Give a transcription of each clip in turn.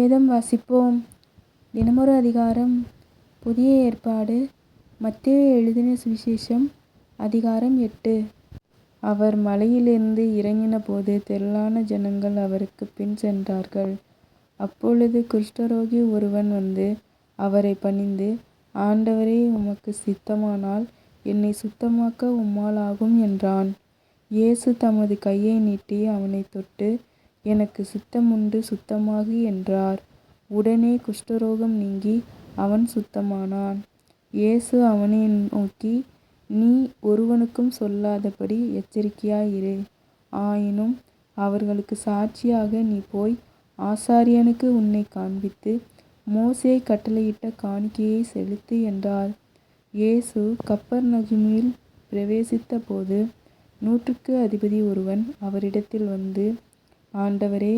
வேதம் வாசிப்போம். தினமொரு அதிகாரம். புதிய ஏற்பாடு. மத்தேயு எழுதின சுவிசேஷம் அதிகாரம் 8. அவர் மலையிலிருந்து இறங்கினபோது திரளான ஜனங்கள் அவருக்கு பின் சென்றார்கள். அப்பொழுது குஷ்டரோகி ஒருவன் வந்து அவரை பணிந்து, ஆண்டவரே, உமக்கு சித்தமானால் என்னை சுத்தமாக்க உம்மால் ஆகும் என்றான். இயேசு தமது கையை நீட்டி அவனைத் தொட்டு, எனக்கு சித்தமுண்டு, சுத்தமாகு என்றார். உடனே குஷ்டரோகம் நீங்கி அவன் சுத்தமானான். இயேசு அவனை நோக்கி, நீ ஒருவனுக்கும் சொல்லாதபடி எச்சரிக்கையாயிரு. ஆயினும் அவர்களுக்கு சாட்சியாக நீ போய் ஆசாரியனுக்கு உன்னை காண்பித்து மோசே கட்டளையிட்ட காணிக்கையை செலுத்து என்றார். இயேசு கப்பர்நகூமில் பிரவேசித்த போது 100க்கு அதிபதி ஒருவன் அவரிடத்தில் வந்து, ஆண்டவரே,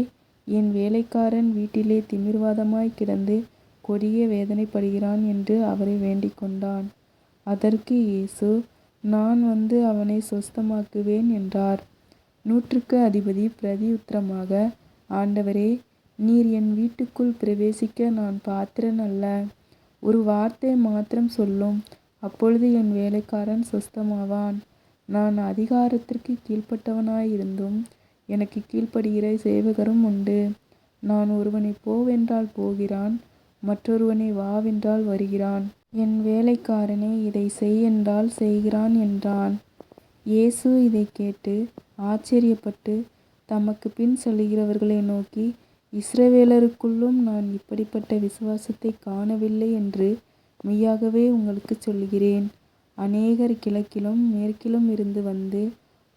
என் வேலைக்காரன் வீட்டிலே திமிர்வாதமாய் கிடந்து கொடிய வேதனைப்படுகிறான் என்று அவரை வேண்டிக் கொண்டான். அதற்கு இயேசு, நான் வந்து அவனை சொஸ்தமாக்குவேன் என்றார். 100க்கு அதிபதி பிரதியுத்தரமாக, ஆண்டவரே, நீர் என் வீட்டுக்குள் பிரவேசிக்க நான் பாத்திரன் அல்ல. ஒரு வார்த்தை மாத்திரம் சொல்லும், அப்பொழுது என் வேலைக்காரன் சொஸ்தமாவான். நான் அதிகாரத்திற்கு கீழ்ப்பட்டவனாயிருந்தும் எனக்கு கீழ்ப்படுகிற சேவகரும் உண்டு. நான் ஒருவனை போவென்றால் போகிறான், மற்றொருவனை வாவென்றால் வருகிறான். என் வேலைக்காரனை இதை செய் என்றால் செய்கிறான் என்றான். இயேசு இதைக் கேட்டு ஆச்சரியப்பட்டு தமக்கு பின் செல்லுகிறவர்களை நோக்கி, இஸ்ரவேலருக்குள்ளும் நான் இப்படிப்பட்ட விசுவாசத்தை காணவில்லை என்று மெய்யாகவே உங்களுக்குச் சொல்லுகிறேன். அநேகர் கிழக்கிலும் மேற்கிலும் இருந்து வந்து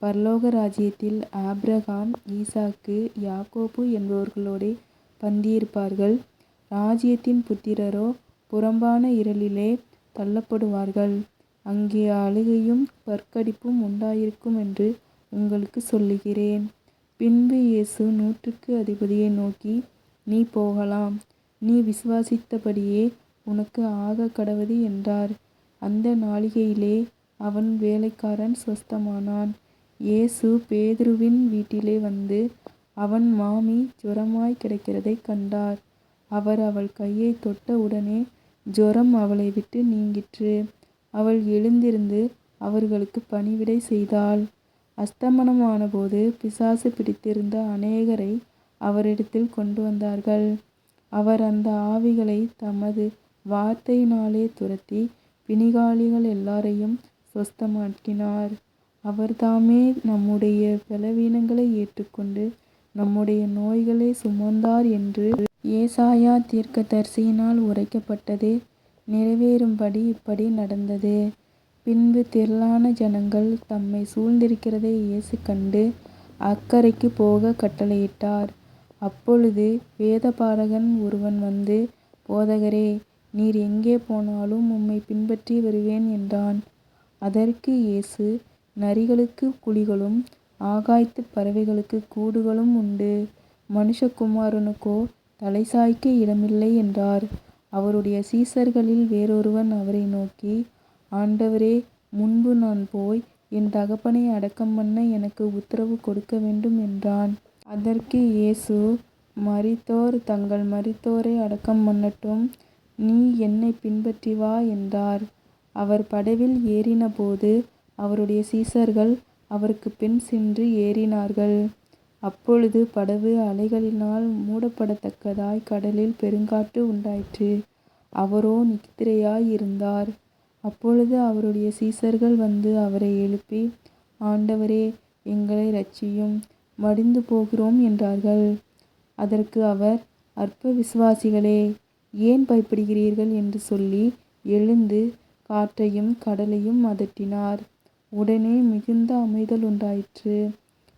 பரலோக ராஜ்யத்தில் ஆபிரகாம், ஈசாக்கு, யாக்கோபு என்பவர்களோடே பந்தியிருப்பார்கள். ராஜ்யத்தின் புத்திரரோ புறம்பான இருளிலே தள்ளப்படுவார்கள். அங்கே அழுகையும் பற்கடிப்பும் உண்டாயிருக்கும் என்று உங்களுக்கு சொல்லுகிறேன். பின்பு இயேசு 100க்கு அதிபதியை நோக்கி, நீ போகலாம், நீ விசுவாசித்தபடியே உனக்கு ஆகக் கடவது என்றார். அந்த நாழிகையிலே அவன் வேலைக்காரன் சொஸ்தமானான். இயேசு பேதுருவின் வீட்டிலே வந்து அவன் மாமி ஜுரமாய் கிடக்கிறதைக் கண்டார். அவர் அவள் கையைத் தொட்ட உடனே ஜுரம் அவளை விட்டு நீங்கிற்று. அவள் எழுந்திருந்து அவர்களுக்கு பணிவிடை செய்தாள். அஸ்தமனமானபோது பிசாசு பிடித்திருந்த அநேகரை அவரிடத்தில் கொண்டு வந்தார்கள். அவர் அந்த ஆவிகளை தமது வார்த்தையினாலே துரத்தி பிணியாளிகள் எல்லாரையும் சொஸ்தமாக்கினார். அவர்தாமே நம்முடைய பலவீனங்களை ஏற்றுக்கொண்டு நம்முடைய நோய்களை சுமந்தார் என்று ஏசாயா தீர்க்கதரிசியினால் உரைக்கப்பட்டது நிறைவேறும்படி இப்படி நடந்தது. பின்பு திரளான ஜனங்கள் தம்மை சூழ்ந்திருக்கிறதை இயேசு கண்டு அக்கரைக்கு போக கட்டளையிட்டார். அப்பொழுது வேதபாரகன் ஒருவன் வந்து, போதகரே, நீர் எங்கே போனாலும் உம்மை பின்பற்றி வருவேன் என்றான். அதற்கு இயேசு, நரிகளுக்கு குழிகளும் ஆகாயத்துப் பறவைகளுக்கு கூடுகளும் உண்டு, மனுஷகுமாரனுக்கோ தலை சாய்க்க இடமில்லை என்றார். அவருடைய சீசர்களில் வேறொருவன் அவரை நோக்கி, ஆண்டவரே, முன்பு நான் போய் என் தகப்பனை அடக்கம் பண்ண எனக்கு உத்தரவு கொடுக்க வேண்டும் என்றான். அதற்கு இயேசு, மரித்தோர் தங்கள் மரித்தோரை அடக்கம் பண்ணட்டும், நீ என்னை பின்பற்றி வா என்றார். அவர் படவில் ஏறினபோது அவருடைய சீசர்கள் அவருக்கு பின் சென்று ஏறினார்கள். அப்பொழுது படவு அலைகளினால் மூடப்படத்தக்கதாய் கடலில் பெருங்காற்று உண்டாயிற்று. அவரோ நித்திரையாய் இருந்தார். அப்பொழுது அவருடைய சீசர்கள் வந்து அவரை எழுப்பி, ஆண்டவரே, எங்களை இரட்சியும், மடிந்து போகிறோம் என்றார்கள். அதற்கு அவர், அற்ப விசுவாசிகளே, ஏன் பயப்படுகிறீர்கள் என்று சொல்லி எழுந்து காற்றையும் கடலையும் அதட்டினார். உடனே மிகுந்த அமைதல் உண்டாயிற்று.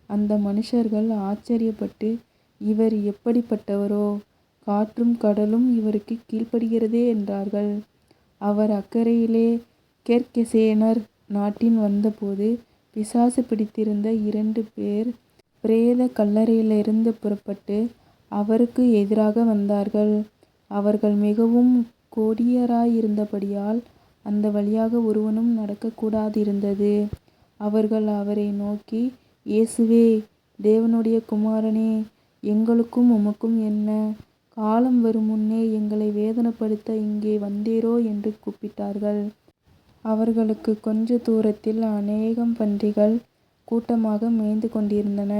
அந்த மனுஷர்கள் ஆச்சரியப்பட்டு, இவர் எப்படிப்பட்டவரோ, காற்றும் கடலும் இவருக்கு கீழ்ப்படுகிறதே என்றார்கள். அவர் அக்கரையிலே கெர்கெசேனர் நாட்டின் வந்தபோது பிசாசு பிடித்திருந்த 2 பேர் பிரேத கல்லறையிலிருந்து புறப்பட்டு அவருக்கு எதிராக வந்தார்கள். அவர்கள் மிகவும் கொடியராயிருந்தபடியால் அந்த வழியாக ஒருவனும் நடக்கக்கூடாதிருந்தது. அவர்கள் அவரை நோக்கி, இயேசுவே, தேவனுடைய குமாரனே, எங்களுக்கும் உமக்கும் என்ன? காலம் வரும் முன்னே எங்களை வேதனைப்படுத்த இங்கே வந்தீரோ என்று கூப்பிட்டார்கள். அவர்களுக்கு கொஞ்ச தூரத்தில் அநேகம் பன்றிகள் கூட்டமாக மேய்ந்து கொண்டிருந்தன.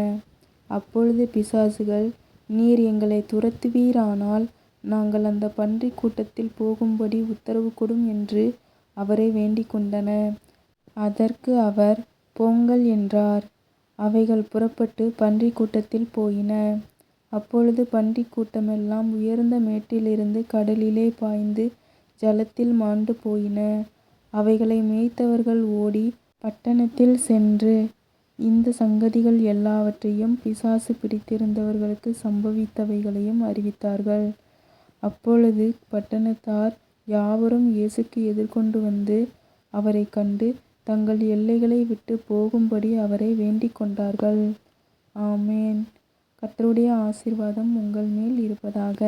அப்பொழுது பிசாசுகள், நீர் எங்களை துரத்துவீரானால் நாங்கள் அந்த பன்றி கூட்டத்தில் போகும்படி உத்தரவு கொடும் என்று அவரை வேண்டிக் கொண்டன. அதற்கு அவர், போங்கள் என்றார். அவைகள் புறப்பட்டு பன்றி கூட்டத்தில் போயின. அப்பொழுது பன்றி கூட்டமெல்லாம் உயர்ந்த மேட்டிலிருந்து கடலிலே பாய்ந்து ஜலத்தில் மாண்டு போயின. அவைகளை மேய்த்தவர்கள் ஓடி பட்டணத்தில் சென்று இந்த சங்கதிகள் எல்லாவற்றையும் பிசாசு பிடித்திருந்தவர்களுக்கு சம்பவித்தவைகளையும் அறிவித்தார்கள். அப்பொழுது பட்டணத்தார் யாவரும் இயேசுக்கு எதிர்கொண்டு வந்து அவரைக் கண்டு தங்கள் எல்லைகளை விட்டு போகும்படி அவரை வேண்டிக் கொண்டார்கள். ஆமேன். கர்த்தருடைய ஆசீர்வாதம் உங்கள் மேல் இருப்பதாக.